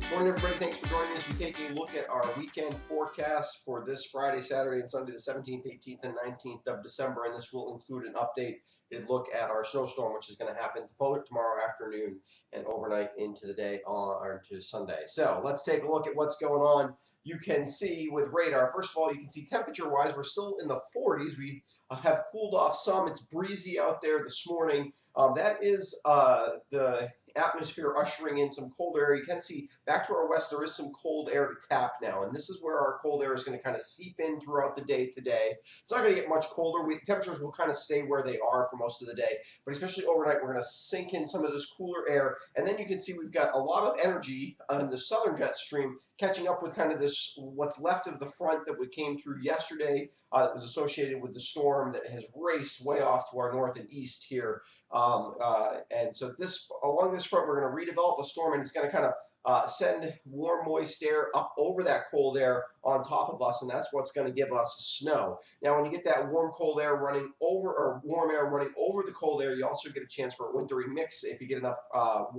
Morning, everybody. Thanks for joining us. We take a look at our weekend forecast for this Friday, Saturday, and Sunday, the 17th, 18th, and 19th of December. And this will include an updated look at our snowstorm, which is going to happen tomorrow afternoon and overnight into the day or to Sunday. So let's take a look at what's going on. You can see with radar, first of all, you can see temperature wise, we're still in the 40s. We have cooled off some. It's breezy out there this morning. That is the atmosphere ushering in some cold air. You can see back to our west, there is some cold air to tap now, and this is where our cold air is going to kind of seep in throughout the day today. It's not going to get much colder. Temperatures will kind of stay where they are for most of the day, but especially overnight, we're going to sink in some of this cooler air, and then you can see we've got a lot of energy on the southern jet stream catching up with kind of this what's left of the front that we came through yesterday that was associated with the storm that has raced way off to our north and east here. And so along this front, we're going to redevelop a storm, and it's going to kind of send warm, moist air up over that cold air on top of us, and that's what's going to give us snow. Now, when you get that warm, cold air running over, or warm air running over the cold air, you also get a chance for a wintry mix. If you get enough,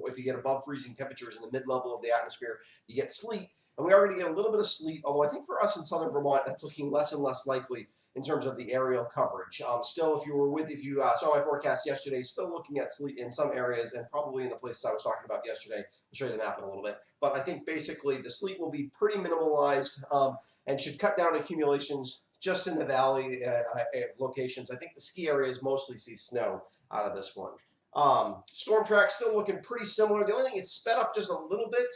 if you get above freezing temperatures in the mid-level of the atmosphere, you get sleet. And we already get a little bit of sleet, although I think for us in southern Vermont, that's looking less and less likely in terms of the aerial coverage. Still, if you saw my forecast yesterday, still looking at sleet in some areas and probably in the places I was talking about yesterday. I'll show you the map in a little bit. But I think basically the sleet will be pretty minimalized and should cut down accumulations just in the valley locations. I think the ski areas mostly see snow out of this one. Storm track still looking pretty similar. The only thing, it's sped up just a little bit.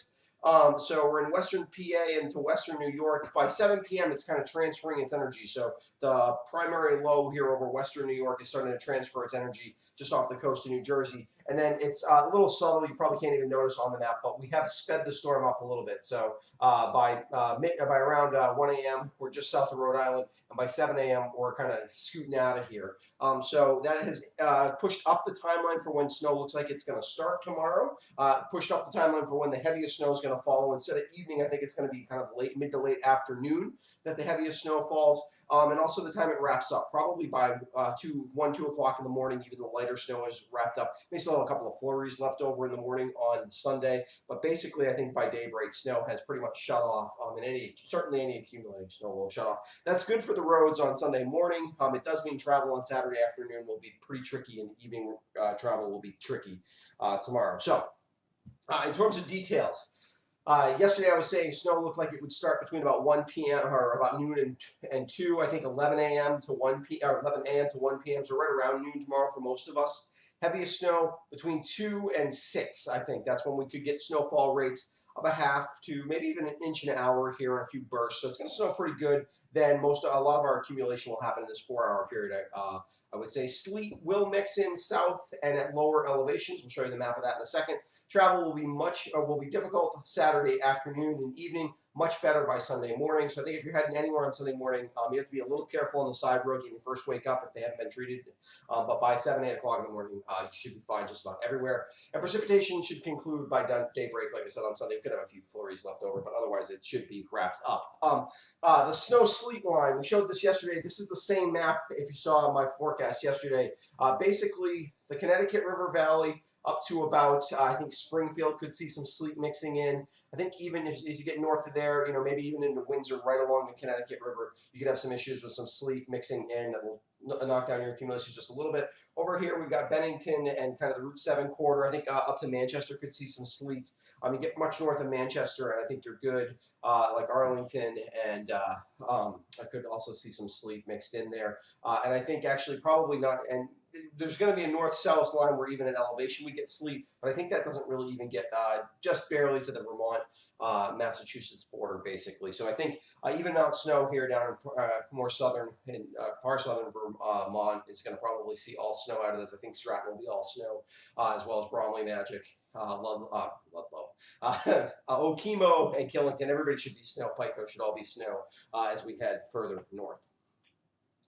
So we're in western PA into western New York. By 7 p.m., it's kind of transferring its energy. So the primary low here over western New York is starting to transfer its energy just off the coast of New Jersey. And then it's a little subtle. You probably can't even notice on the map, but we have sped the storm up a little bit. So by around 1 a.m., we're just south of Rhode Island. And by 7 a.m., we're kind of scooting out of here. So that has pushed up the timeline for when snow looks like it's going to start tomorrow. Pushed up the timeline for when the heaviest snow is going to fall. Instead of evening, I think it's going to be kind of mid to late afternoon that the heaviest snow falls. And also the time it wraps up, probably by 2 o'clock in the morning, even the lighter snow is wrapped up. May still have a couple of flurries left over in the morning on Sunday, but basically I think by daybreak, snow has pretty much shut off, and certainly any accumulating snow will shut off. That's good for the roads on Sunday morning. It does mean travel on Saturday afternoon will be pretty tricky, and evening travel will be tricky tomorrow. So in terms of details, yesterday I was saying snow looked like it would start between about 1 p.m. or about noon and 2. I think 11 a.m. to 1 p. or 11 a.m. to 1 p.m. So right around noon tomorrow for most of us. Heaviest snow between 2 and 6. I think that's when we could get snowfall rates of a half to maybe even an inch an hour here in a few bursts. So it's going to snow pretty good. Then a lot of our accumulation will happen in this 4-hour period. I would say sleet will mix in south and at lower elevations. We'll show you the map of that in a second. Travel will be difficult Saturday afternoon and evening. Much better by Sunday morning. So I think if you're heading anywhere on Sunday morning, you have to be a little careful on the side roads when you first wake up if they haven't been treated. But by 7, 8 o'clock in the morning, you should be fine just about everywhere. And precipitation should conclude by daybreak, like I said on Sunday. We could have a few flurries left over, but otherwise it should be wrapped up. The snow sleet line, we showed this yesterday. This is the same map if you saw my forecast yesterday. Basically, the Connecticut River Valley up to about, I think Springfield could see some sleet mixing in. I think even as you get north of there, maybe even into Windsor, right along the Connecticut River, you could have some issues with some sleet mixing in that will knock down your accumulation just a little bit. Over here, we've got Bennington and kind of the Route 7 corridor. I think up to Manchester could see some sleet. You get much north of Manchester, and I think you're good, like Arlington, and I could also see some sleet mixed in there. And I think actually probably not, and there's going to be a north-south line where even at elevation we get sleet, but I think that doesn't really even get just barely to the Vermont, Massachusetts border, basically. So I think even out snow here down in more southern, in far southern Vermont is going to probably see all snow out of this. I think Stratton will be all snow, as well as Bromley, Magic, Ludlow, Okemo, and Killington. Everybody should be snow. Pico should all be snow as we head further north.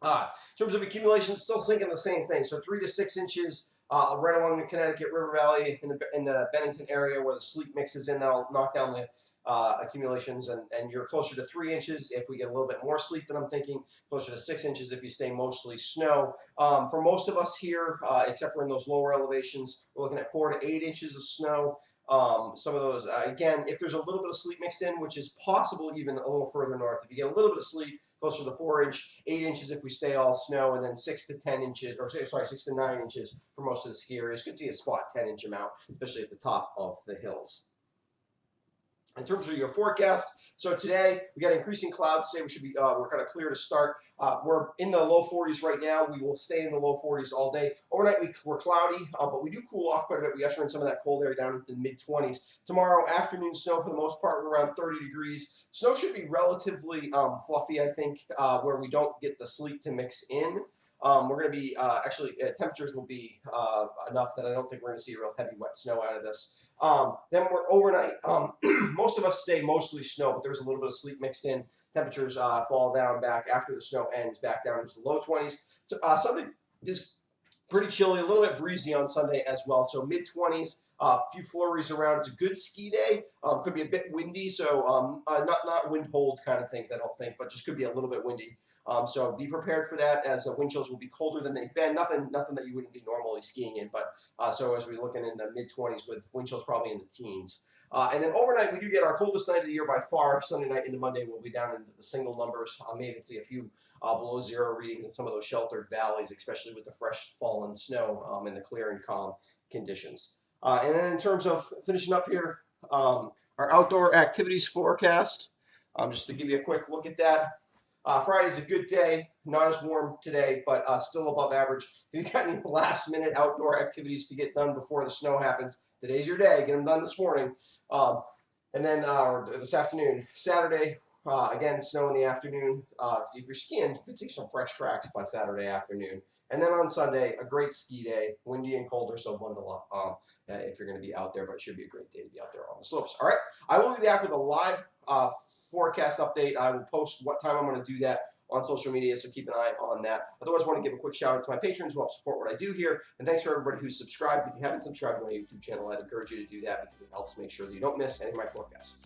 In terms of accumulation, still thinking the same thing. So 3 to 6 inches right along the Connecticut River Valley in the Bennington area where the sleet mixes in. That'll knock down the accumulations, and you're closer to 3 inches if we get a little bit more sleet than I'm thinking, closer to 6 inches if you stay mostly snow. For most of us here, except for in those lower elevations, we're looking at 4 to 8 inches of snow. Some of those, again, if there's a little bit of sleet mixed in, which is possible even a little further north, if you get a little bit of sleet, closer to the 4-inch, 8 inches if we stay all snow, and then 6 to 10 inches, or sorry, 6 to 9 inches for most of the ski areas. Could see a spot 10-inch amount, especially at the top of the hills. In terms of your forecast, so today we got increasing clouds. Today we should be we're kind of clear to start. We're in the low 40s right now. We will stay in the low 40s all day. Overnight we're cloudy, but we do cool off quite a bit. We usher in some of that cold air down into the mid 20s. Tomorrow afternoon snow for the most part. We're around 30 degrees. Snow should be relatively fluffy, I think, where we don't get the sleet to mix in. We're going to be actually temperatures will be enough that I don't think we're going to see real heavy wet snow out of this. Then we're overnight. Most of us stay mostly snow, but there's a little bit of sleet mixed in. Temperatures fall down back after the snow ends, back down into the low 20s. So Sunday is pretty chilly, a little bit breezy on Sunday as well. So mid 20s, a few flurries around. It's a good ski day. Could be a bit windy, so not wind hold kind of things, I don't think, but just could be a little bit windy. So be prepared for that, as the wind chills will be colder than they've been. Nothing that you wouldn't be normally skiing in, but so as we're looking in the mid 20s with wind chills probably in the teens. And then overnight, we do get our coldest night of the year by far. Sunday night into Monday, we'll be down into the single numbers. Maybe even see a few below zero readings in some of those sheltered valleys, especially with the fresh fallen snow and the clear and calm conditions. And then in terms of finishing up here, our outdoor activities forecast, just to give you a quick look at that. Friday's a good day, not as warm today, but still above average. If you got any last minute outdoor activities to get done before the snow happens, today's your day. Get them done this morning. And then or this afternoon. Saturday, again, snow in the afternoon. If you're skiing, you could see some fresh tracks by Saturday afternoon. And then on Sunday, a great ski day, windy and colder, so bundle up if you're going to be out there, but it should be a great day to be out there on the slopes. All right, I will be back with a live forecast update. I will post what time I'm going to do that on social media, so keep an eye on that. Otherwise, I want to give a quick shout out to my patrons who help support what I do here, and thanks for everybody who's subscribed. If you haven't subscribed to my YouTube channel, I'd encourage you to do that because it helps make sure that you don't miss any of my forecasts.